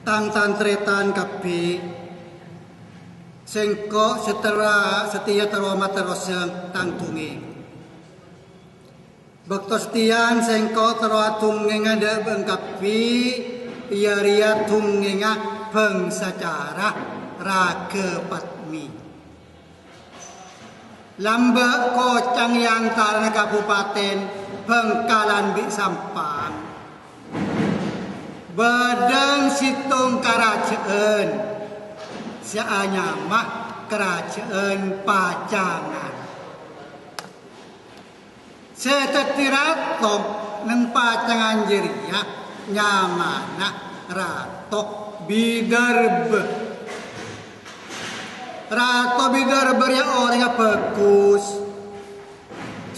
tang tantretan kapi sengko setia teroma teroseng tang tungi bekto setian sengko teroa tungenga de bengkapi ria tungenga peng secara rake patmi lamba kocang yang tarana kabupaten Bengkalan Bi Sampang Badang situng kerajaan Sianya mah kerajaan Pajangan Setetirat neng Pajangan jeria nyamana ratok Bidarbe Rato Bidarbe ya orang bagus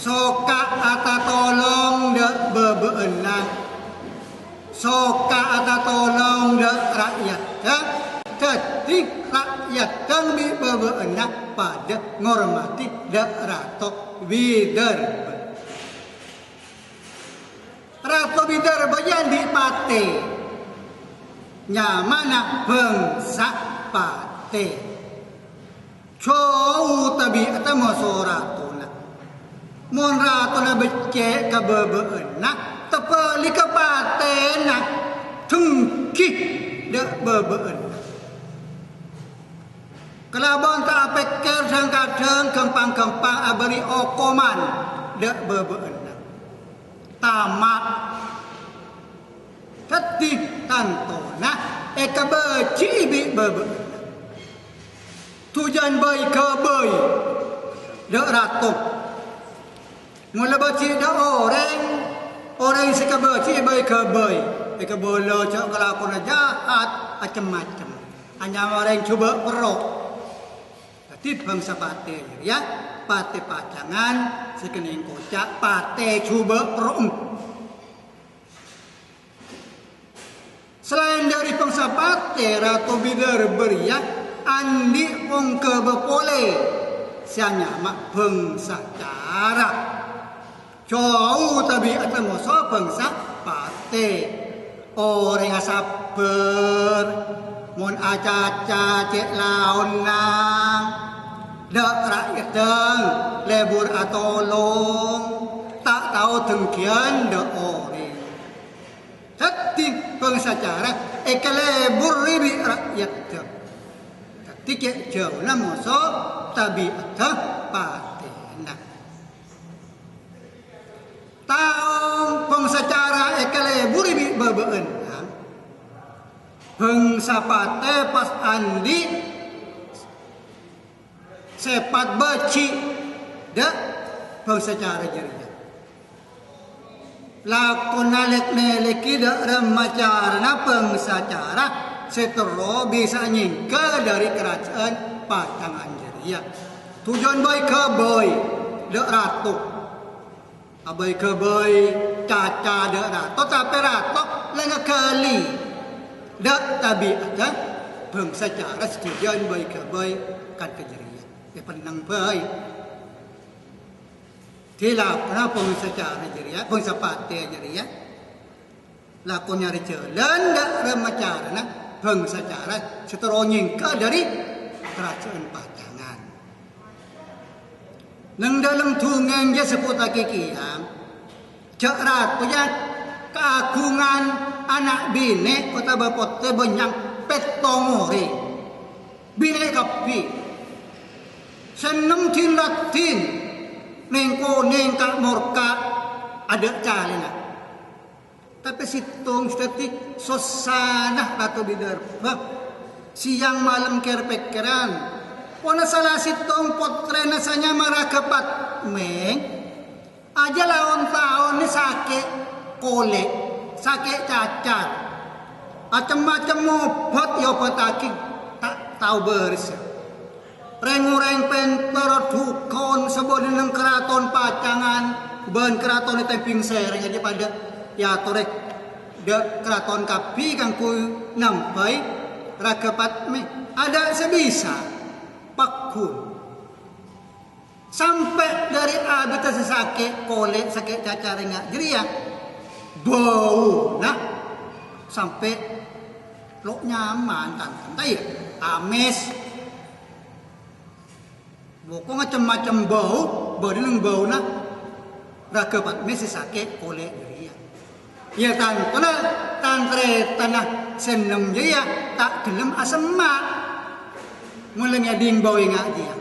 soka ata tolong de bebeenang soka ata tolong de rakyat ketik rakyat kang bi bebeenang pada ngormati de Rato Bidarbe Rato Bidarbe yang dipate nyamana bangsa pate cow tabi ata mosorato mon rato na becek ka bebeenak tepeli ka patenak tengki de bebeenak kelabon tak peker sang kadang kempang-kempang abari okoman de bebeenak tamat ketik tantona eka beci bi bebeenak tujuan baik ke baik de rato mula baca dah orang suka baca baik ke bola cak kelakuan jahat macam-macam hanya orang cuba perok tapi bangsa pate ya pate Pajangan sekening kocak pate cuba perok selain dari bangsa pate Rato Bidarbe ya andi wong ke bepole sianya mak bangsa cara jauh tapi ada moso bangsa pate orang sabar mon acaca cek laon nang dak rakyat deng lebur atolong tak tahu tengkian dak ore hati bangsa cara lebur ribi rakyat deng tapi cek jauh na moso tapi ada pate taong bangsa cara lebur bi bebeenang bangsa pate pas andi sepat beci dak bangsa cara jeria lakon nalek neleki dak remacarana bangsa cara setero bisa nyingka dari kerajaan Pajangan jeria tujuan baik ke boy dak ratu abai ke boy caca dak rato tapi rato lenga kali dak tabi ada bangsa cara setujuan baik ke boy kan kejeria ya penang boy tidak pernah bangsa cara jeria bangsa pate jeria lakonnya jalan dak remacarana bangsa cara setero nyingka dari kerajaan Pajangan nang dalam tungan dia sebut lagi kiam cak ratu ya keagungan anak bine kota bapote banyak petongori bine kapi seneng tin latin nengko nengkak morka ada calina tapi situng statik sosana Rato Bidarbe siang malam kerpekeran wana salah sitong potre nasanya marah kepat meng aja lawan tahun ni sakit kolek sakit cacat macam-macam obat ya obat aki tak tahu bersih reng-reng pentor dukon sebodin nang keraton Pajangan ben keraton itu pingser jadi pada ya torek de keraton kapi kangku nampai rakepat me ada sebisa pakun sampai dari abis sakit kolek sakit cacar enggak jadi ya bau nah sampai lo nyaman kan ya amis boko macam-macam bau baru bau na raga pat mesi sakit oleh dia ya tantre tanah seneng dia tak gelem asem mak mulanya ding bau ingat dia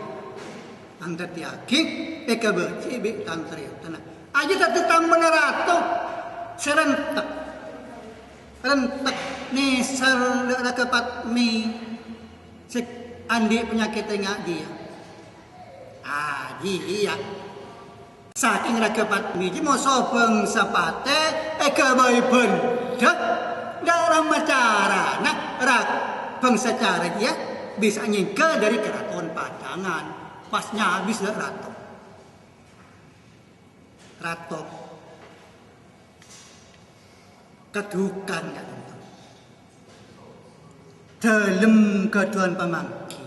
anda tiaki berci be tantre tanah aja tak ditambah nerato serentak nih sar raga mi sek andi penyakit ingat dia iya saking raga mi ji mo sobeng sapate kebai bendak dalam macara nah rak bangsa cara dia bisa nyingkel dari keraton Pajangan pasnya habis rato kedukan ya dalam keduan pamangki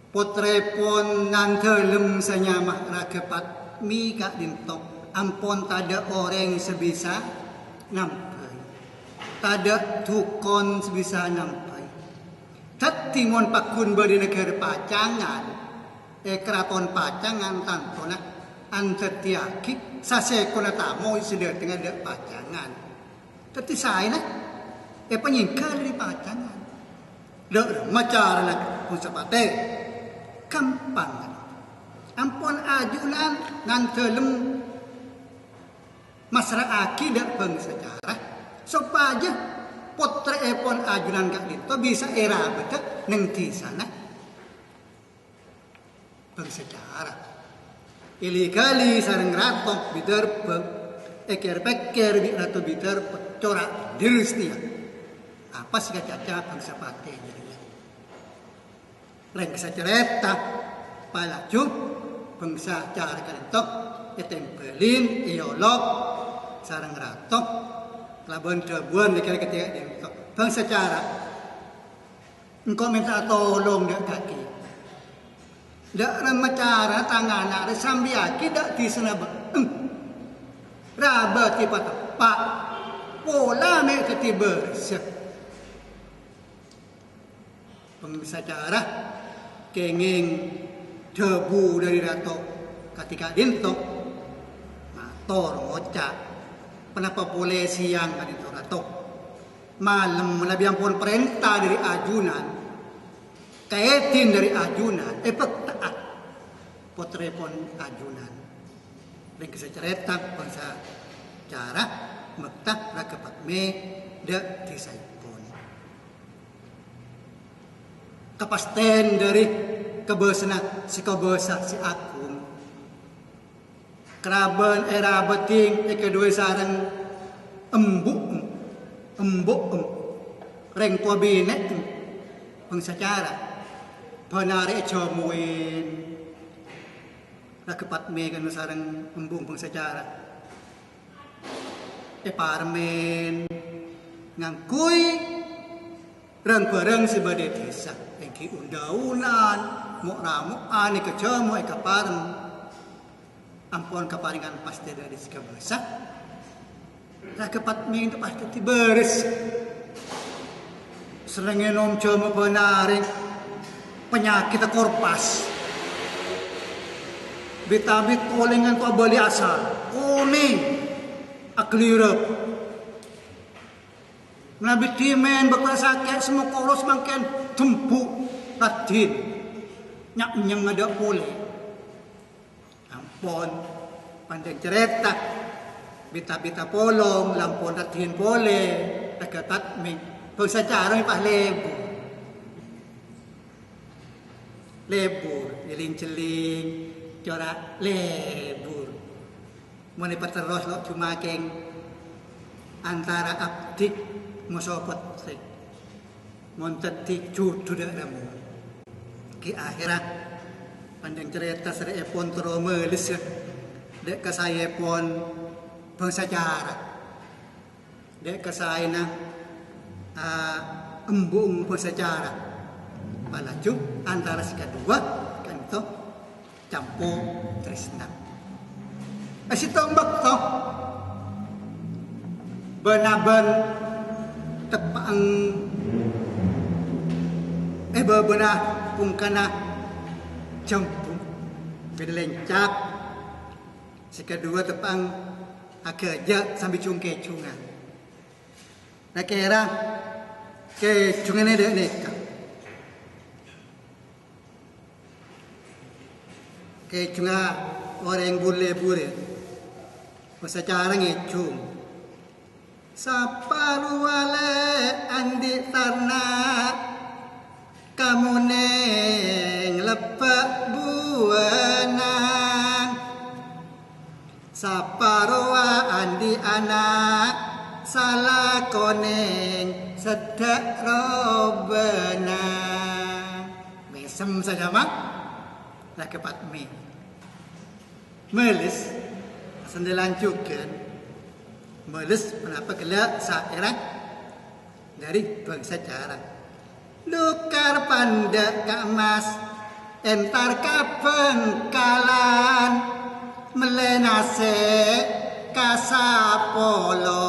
potrepon nan dalam senyamah ragepat mi kak dintok ampon tada orang sebisa nampai tada tukon sebisa nampai tatimon pakun badi negara Pajangan keraton Pajangan tantona antetiaki sasekona tamo sudah tengah ada Pajangan tapi saya nah penyingkar dari Pajangan dek macara nak pusapate gampang ampun ajunan ngantelem masyarakat dak bangsa sejarah supaya potre epon ajunan kak dito bisa era betul neng di sana bangsa sejarah ilikali sareng ratok bider eker peker bi rato bider corak dirus dia apa sih caca bangsa pate jadinya reng cerita palaju bangsa cara kalentok tempelin iolog sareng ratok laban debuan dikira ketika dientok bangsa cara engkau minta tolong dek kaki dak remacara tangan ada sambiaki dak di sana raba tipa tepak pola me ketiba pengbisa cara kenging debu dari rato ketika dintok motor ngocak kenapa boleh siang kan itu rato malam lebih ampun perintah dari ajunan kaitin dari ajunan taat potrepon ajunan dan kisah cerita bangsa cara mektak rakepat me dak disaipon kepasten dari kebesana si kebesa si akung keraban era beting kedua sarang embuk reng tua binek bangsa cara panari jomuin rakepat me kan sarang embung bangsa cara parmen ngangkui reng bareng sebagai desa engki undaunan mo ramuan ke jomo ke parem ampun keparingan pasti dari sekabasa rakepat me itu pasti beres serengin om jomo panari penyakit korpas bitabit kolengan ko bali asal kuning aklirep nabi timen bakal sakit semua koros makin tempuk radin nyak nyeng ada boleh ampun pandai cerita bita-bita polong lampon radin boleh dekat mi bangsa cara mi pak lebur jeling-jeling corak lebur mulai terus lo cuma keng antara abdik musopot sih montetik cucu dalam ke akhirat pandang cerita seri epon tromelis dek ke saya pon bangsa cara dek ke saya na embung bangsa cara palaju antara si kedua kan itu campur tresna si tombak toh benaban bebenah pungkana jempung bedelencak si kedua tepang akeja sambil cungke-cungan nah kira ke cungan ada neka ke cunga orang bule-bule masa cara ngecung saparuale andi tarna kamu neng lepek buanang saparua andi anak salah koneng sedak robenang mesem saja mak lah kepat mi melis sendelancukan melis kenapa kelak sairan dari bangsa cara lukar panda kamas entar kapengkalan melenase kasapolo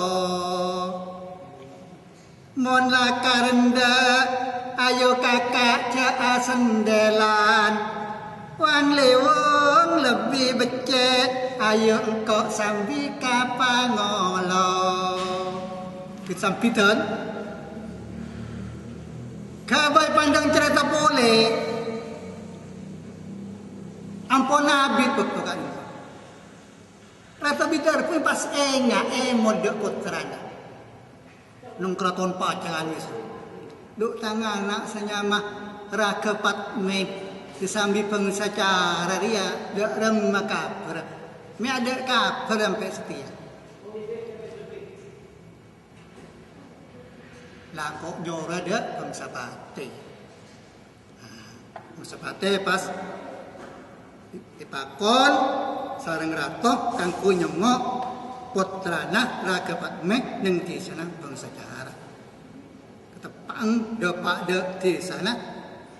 mon lakarenda ayo kakak jaa sendelan wang lewong lebih becek ayo engkau sambi kapangolo kesampitan kabai pandang cerita boleh ampun nabi betul rata bitar pun pas enga mode putrana nung kraton pacangan wis duk tangan nak senyamah rakepat me disambi pengsa cara dia dak rem makaber me ada kabar sampai setia lah kok nyora dak bangsa pate bangsa pate pas dipakon sareng ratok kangku nyengok putrana rakepat me neng di sana bangsa cara ketepang depak de di sana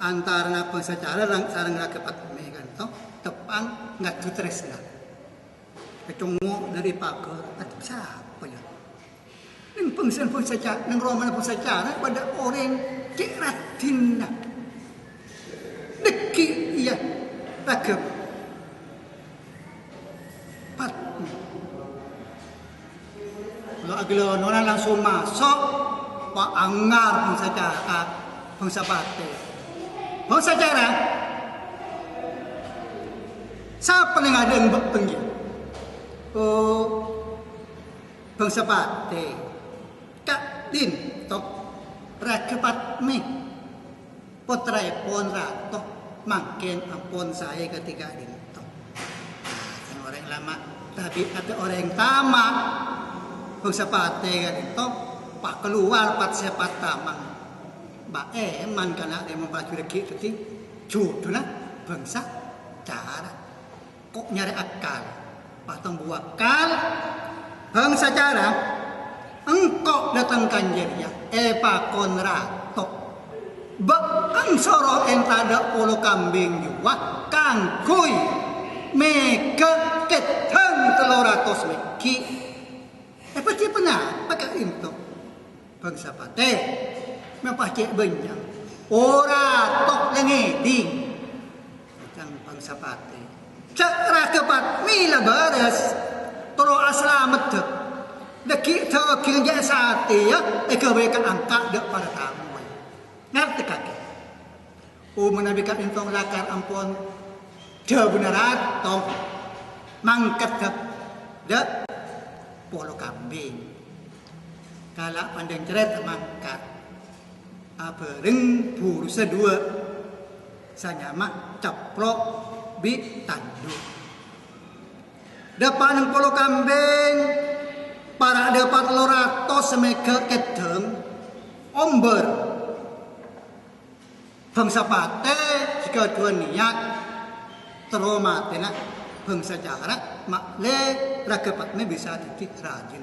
antara bangsa cara sareng rakepat me kan to tepang ngatu tresna ketemu dari pagar atau siapa ya neng bangsa cara neng roman bangsa cara pada orang kiratina deki iya rakep kalau agilo nona langsung masuk pak anggar bangsa cara bangsa pate bangsa cara siapa yang ada yang berpengi bangsa pate kak din tok rakepat mi putra pon ratok makin ampun saya ketika din tok orang lama tapi ada orang yang tamak bangsa pate kan itu pak keluar pat sepat tamang mbak eman kana dia membaca lagi tadi judulnya bangsa cara kok nyari akal patong buat akal bangsa cara engkau datang kanjeria pak konrato bakang soro entada polo kambing juga kangkui mega keteng teloratos meki pasti pernah pakai itu bangsa pate mempacek banyak ora tok lengeding macam bangsa pate cara kepat mila baras toro aslamet deki tho kirja sate ya kewe ka angka dak para tamu ngerti kaki menabi ka intong lakar ampun dia beneran tong mangkat dak polo kambing kalak pandang ceret mangkat abereng buru sedua sanyama caplok bi tanduk depan polo kambing para dapat loratos semeka kedeng omber bangsa pate jika dua niat teroma tenak bangsa cara makle rakepatnya bisa jadi rajin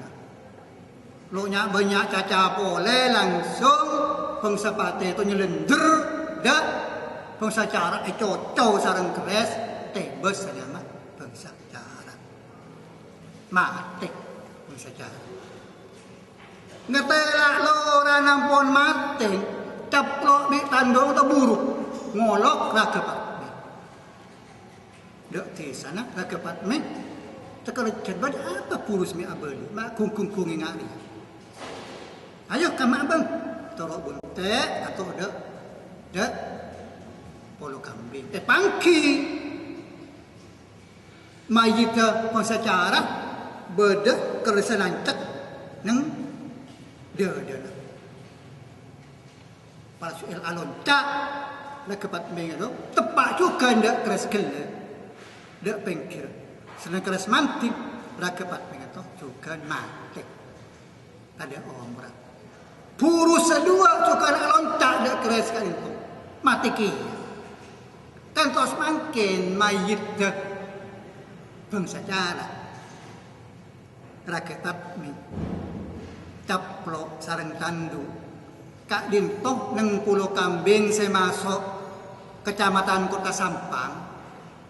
lo nyak banyak caca boleh langsung bangsa pate itu nyelender dak bangsa cara cocow sarang keres tebes saja mah bangsa cara mati bangsa cara ngetela lo ora nampun mati caplok di tandong atau buruk ngolok rakepat me dek di sana rakepat me tekal cebat apa purus me abeli mak kungkung ngari ayo kama abang torok bunte atau dek polo kambing pangki mayita konsecara beda keresanancak neng dia para soal alonca la kepat mengado tepak juga ndak keras kele ndak pengkir senang keras mantik la kepat mengato juga mati ada orang purus sedua juga alonca ndak keras kali itu mati ki kan tos mangkin mayit dah bangsa cara raketat mi caplok sareng tandu Kak Dintoh neng Pulau Kambing saya masuk kecamatan Kota Sampang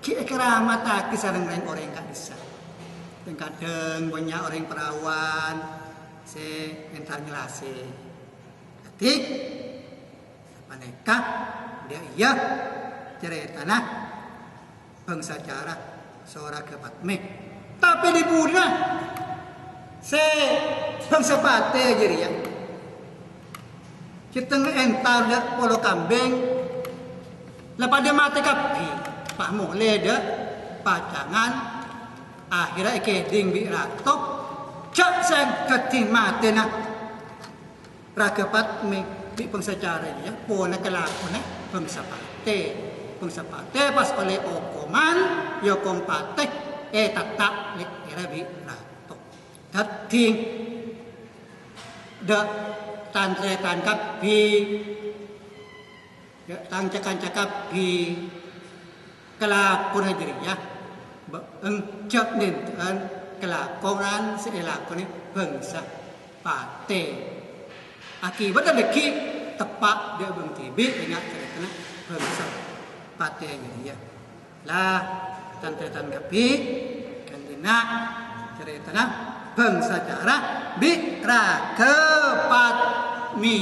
kira-kira mata kisah dengan orang kak bisa kadang banyak orang perawan saya entar ngelasi ketik apa nekah dia iya cerita tanah bangsa cara seorang kepat me tapi di Buddha saya bangsa pate jadi ya kita entar dak Pulau Kambing lepas dia mati kapi pak mole dak pacangan akhirnya keding bi ratok cak sen keting mati nak ragapat me bi bangsa cara ya pona kelakone bangsa pate pas oleh okoman yo kompate tatak lek kira bi ratok keting dak tantretan kapi tangcakan cakapi kelakon dirinya cak nintan kelakonan selakon bangsa pate akibat deki tepak dia bang tibi ingat cerita bangsa pate dirinya lah tantretan kapi kan dina cerita bangsa cara bi rakepat mi